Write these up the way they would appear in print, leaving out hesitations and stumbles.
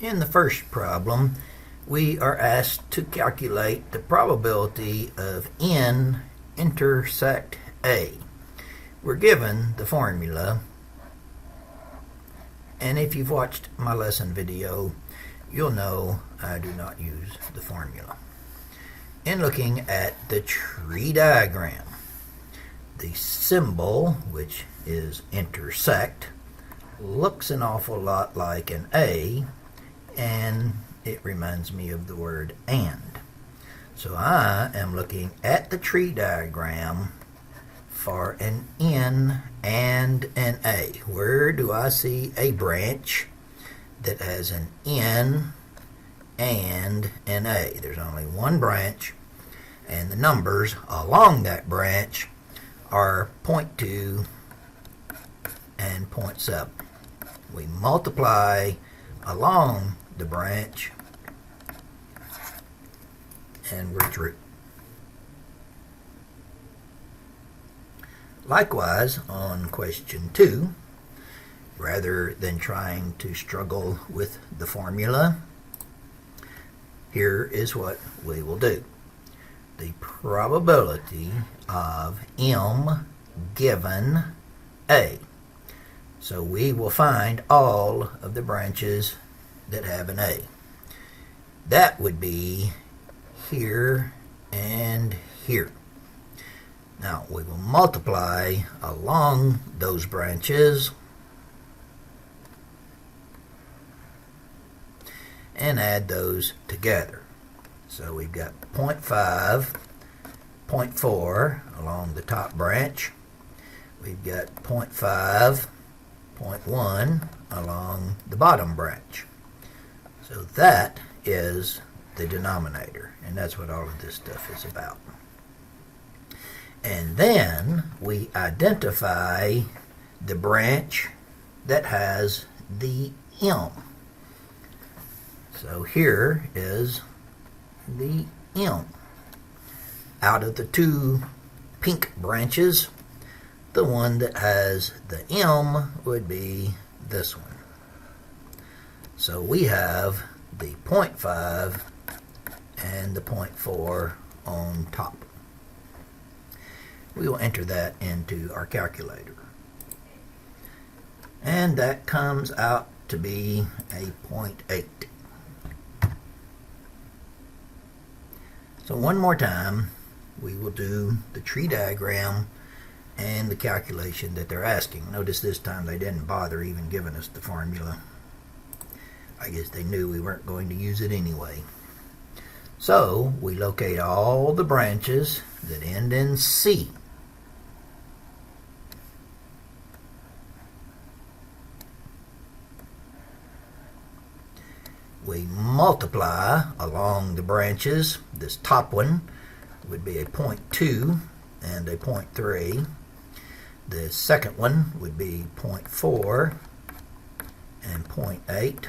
In the first problem, we are asked to calculate the probability of n intersect A. We're given the formula, and if you've watched my lesson video, you'll know I do not use the formula. In looking at the tree diagram, the symbol, which is intersect, looks an awful lot like an A, and it reminds me of the word and. So I am looking at the tree diagram for an N and an A. Where do I see a branch that has an N and an A? There's only one branch, and the numbers along that branch are 0.2 and 0.7. We multiply along the branch and we're through. Likewise, on question 2, rather than trying to struggle with the formula, here is what we will do. The probability of M given A. So we will find all of the branches that have an A. That would be here and here. Now we will multiply along those branches and add those together. So we've got 0.5, 0.4 along the top branch. We've got 0.5, 0.1 along the bottom branch. So that is the denominator, and that's what all of this stuff is about. And then we identify the branch that has the M. So here is the M. Out of the two pink branches, the one that has the M would be this one. So we have the 0.5 and the 0.4 on top. We will enter that into our calculator. And that comes out to be a 0.8. So one more time, we will do the tree diagram and the calculation that they're asking. Notice this time they didn't bother even giving us the formula. I guess they knew we weren't going to use it anyway. So we locate all the branches that end in C. We multiply along the branches. This top one would be a 0.2 and a 0.3. The second one would be 0.4 and 0.8.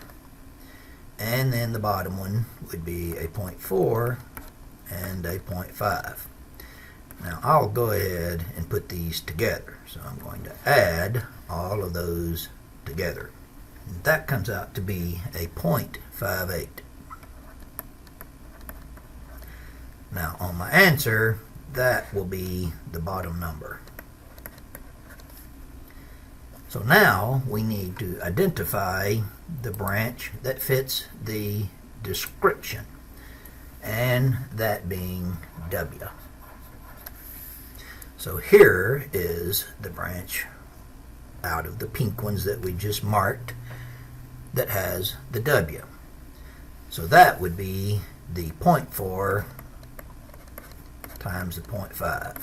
And then the bottom one would be a 0.4 and a 0.5. Now I'll go ahead and put these together. So I'm going to add all of those together. And that comes out to be a 0.58. Now on my answer, that will be the bottom number. So now we need to identify the branch that fits the description, and that being W. So here is the branch out of the pink ones that we just marked that has the W. So that would be the 0.4 times the 0.5.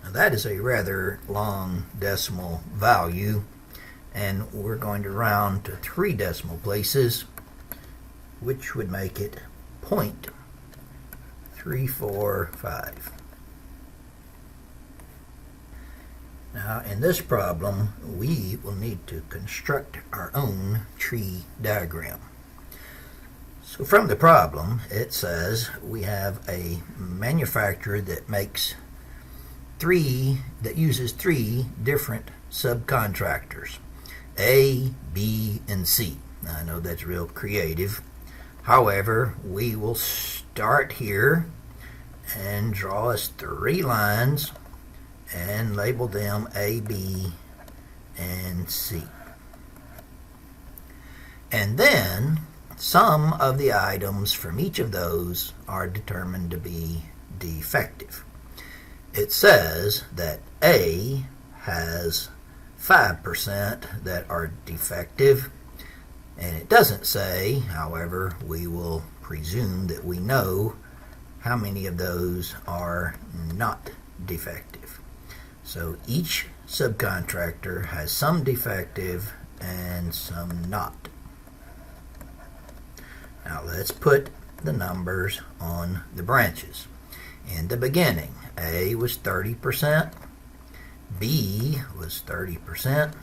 Now that is a rather long decimal value, and we're going to round to 3 decimal places, which would make it 0.345. Now in this problem, we will need to construct our own tree diagram. So from the problem, it says we have a manufacturer that uses 3 different subcontractors, A, B, and C. I know that's real creative. However, we will start here and draw us 3 lines and label them A, B, and C. And then some of the items from each of those are determined to be defective. It says that A has 5% that are defective, and it doesn't say, however, we will presume that we know how many of those are not defective. So each subcontractor has some defective and some not. Now let's put the numbers on the branches. In the beginning, A was 30%, B was 30%,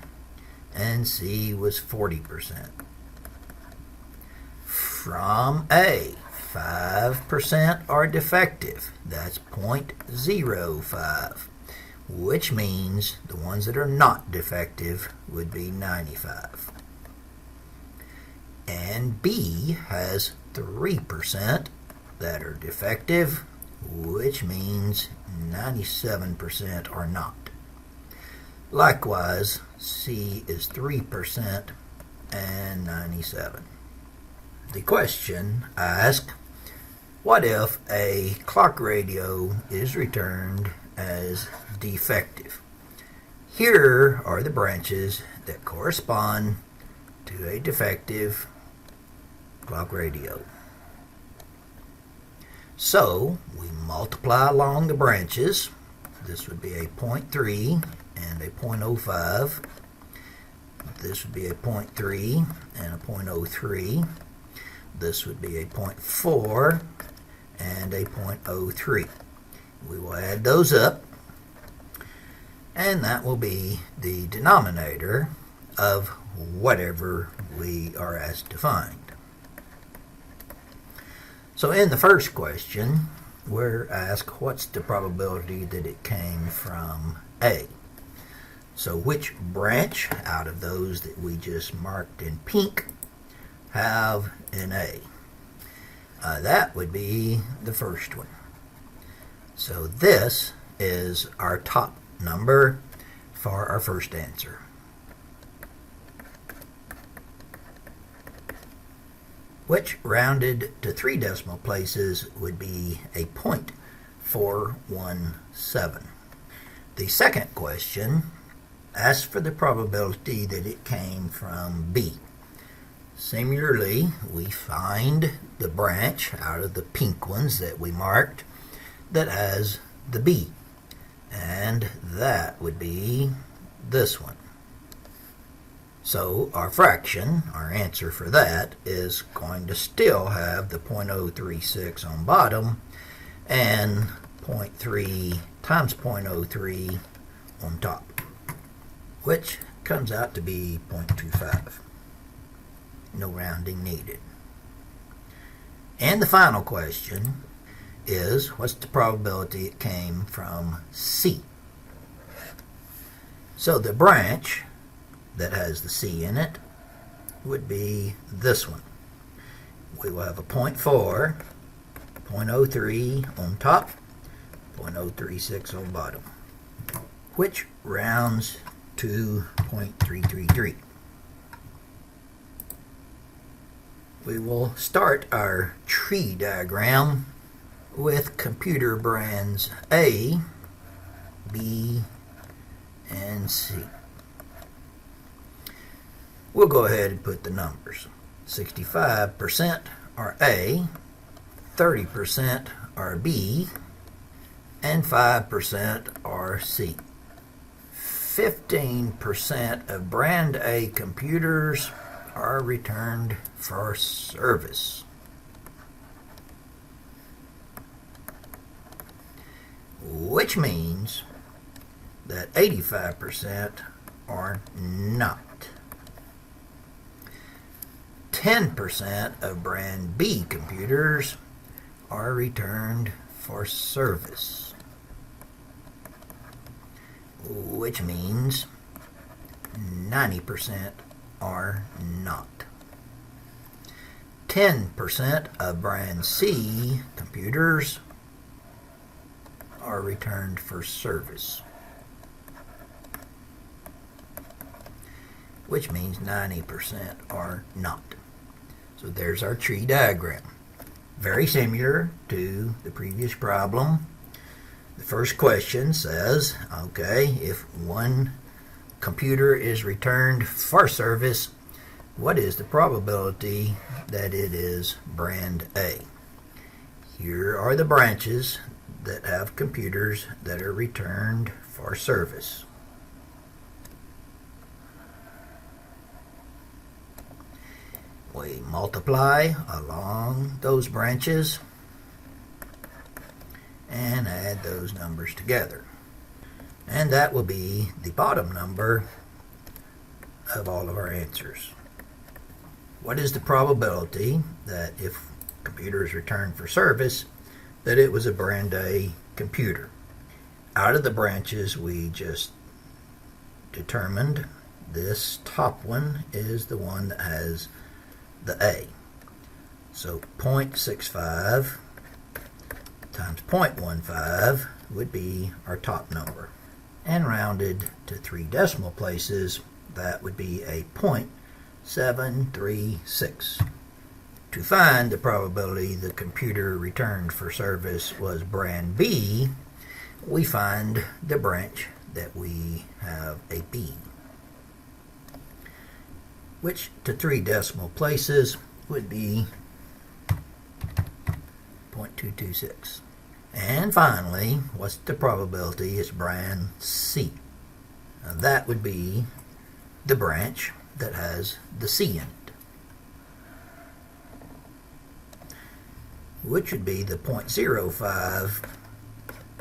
and C was 40%. From A, 5% are defective. That's 0.05, which means the ones that are not defective would be 95. And B has 3% that are defective, which means 97% are not. Likewise, C is 3% and 97. The question asks, what if a clock radio is returned as defective? Here are the branches that correspond to a defective clock radio. So we multiply along the branches. This would be a 0.3 and a 0.05. This would be a 0.3 and a 0.03. This would be a 0.4 and a 0.03. We will add those up, and that will be the denominator of whatever we are asked to find. So in the first question, we're asked what's the probability that it came from A. So which branch out of those that we just marked in pink have an A? That would be the first one. So this is our top number for our first answer. Which rounded to 3 decimal places would be a 0.417. The second question asks for the probability that it came from B. Similarly, we find the branch out of the pink ones that we marked that has the B, and that would be this one. So our fraction, our answer for that, is going to still have the 0.036 on bottom and 0.3 times 0.03 on top, which comes out to be 0.25. No rounding needed. And the final question is, what's the probability it came from C? So the branch that has the C in it would be this one. We will have a 0.4, 0.03 on top, 0.036 on bottom, which rounds to 0.333. We will start our tree diagram with computer brands A, B, and C. We'll go ahead and put the numbers. 65% are A, 30% are B, and 5% are C. 15% of brand A computers are returned for service. Which means that 85% are not. 10% of brand B computers are returned for service, which means 90% are not. 10% of brand C computers are returned for service, which means 90% are not. So there's our tree diagram. Very similar to the previous problem. The first question says, okay, if one computer is returned for service, what is the probability that it is brand A? Here are the branches that have computers that are returned for service. We multiply along those branches and add those numbers together. And that will be the bottom number of all of our answers. What is the probability that if a computer is returned for service, that it was a brand A computer? Out of the branches we just determined, this top one is the one that has the A. So 0.65 times 0.15 would be our top number. And rounded to 3 decimal places, that would be a 0.736. To find the probability the computer returned for service was brand B, we find the branch that we have a B, which to 3 decimal places would be 0.226. And finally, what's the probability it's brand C? Now that would be the branch that has the C in it, which would be the 0.05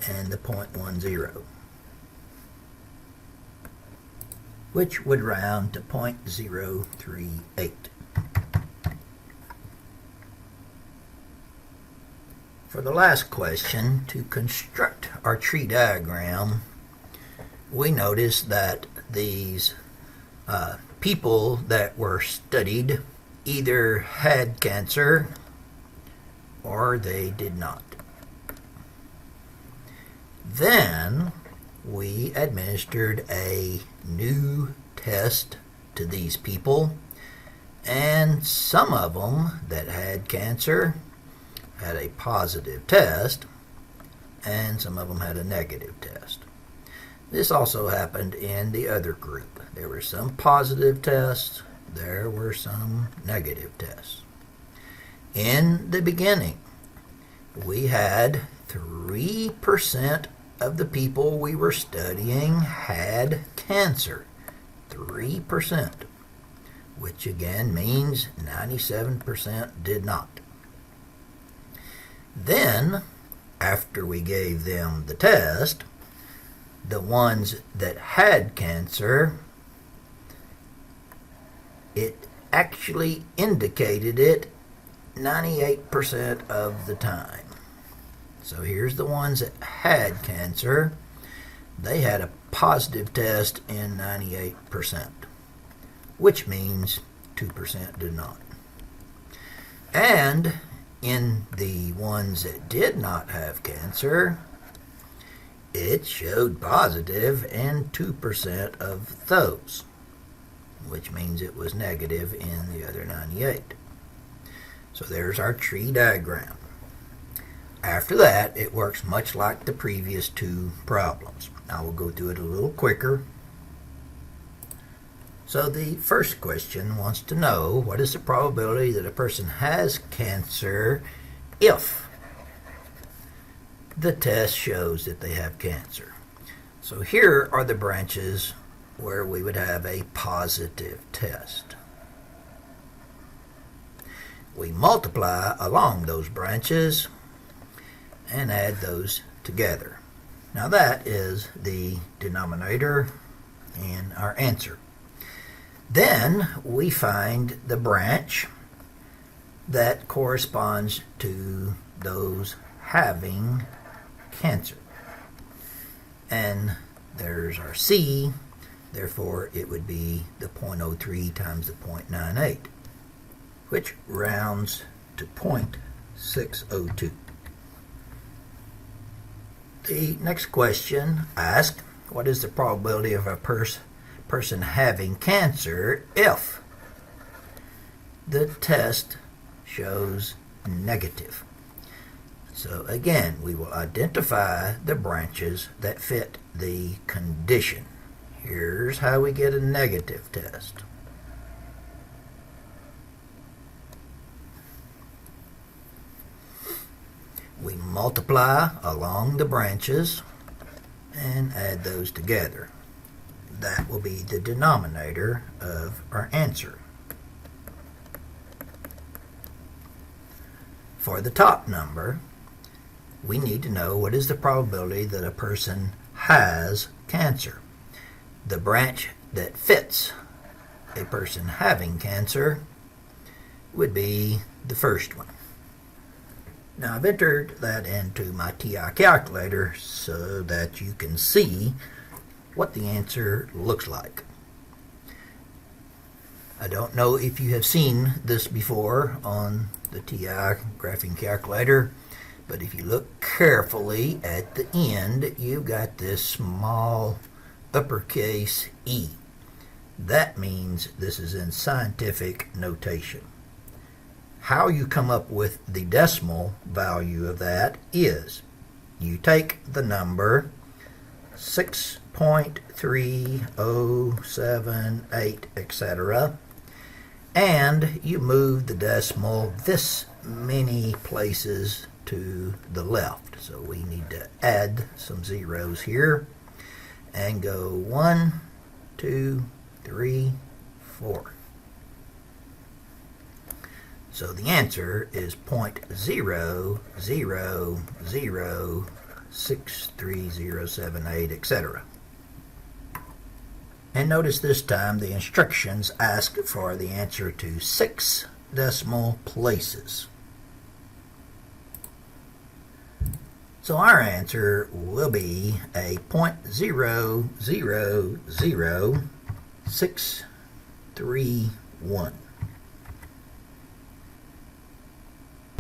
and the 0.10, which would round to 0.038. For the last question, to construct our tree diagram, we notice that these people that were studied either had cancer or they did not. Then we administered a new test to these people, and some of them that had cancer had a positive test, and some of them had a negative test. This also happened in the other group. There were some positive tests, there were some negative tests. In the beginning, we had 3% of the people we were studying had cancer. 3%, which again means 97% did not. Then, after we gave them the test, the ones that had cancer, it actually indicated it 98% of the time. So here's the ones that had cancer. They had a positive test in 98%, which means 2% did not. And in the ones that did not have cancer, it showed positive in 2% of those, which means it was negative in the other 98. So there's our tree diagram. After that, it works much like the previous 2 problems. I will go through it a little quicker. So the first question wants to know, what is the probability that a person has cancer if the test shows that they have cancer? So here are the branches where we would have a positive test. We multiply along those branches and add those together. Now that is the denominator in our answer. Then we find the branch that corresponds to those having cancer. And there's our C, therefore it would be the 0.03 times the 0.98, which rounds to 0.602. The next question asks, what is the probability of a person having cancer if the test shows negative? So again, we will identify the branches that fit the condition. Here's how we get a negative test. We multiply along the branches and add those together. That will be the denominator of our answer. For the top number, we need to know what is the probability that a person has cancer. The branch that fits a person having cancer would be the first one. Now I've entered that into my TI calculator so that you can see what the answer looks like. I don't know if you have seen this before on the TI graphing calculator, but if you look carefully at the end, you've got this small uppercase E. That means this is in scientific notation. How you come up with the decimal value of that is you take the number 6.3078, etc., and you move the decimal this many places to the left. So we need to add some zeros here and go 1, 2, 3, 4. So the answer is 0.00063078, etc. And notice this time the instructions ask for the answer to 6 decimal places. So our answer will be a 0.000631.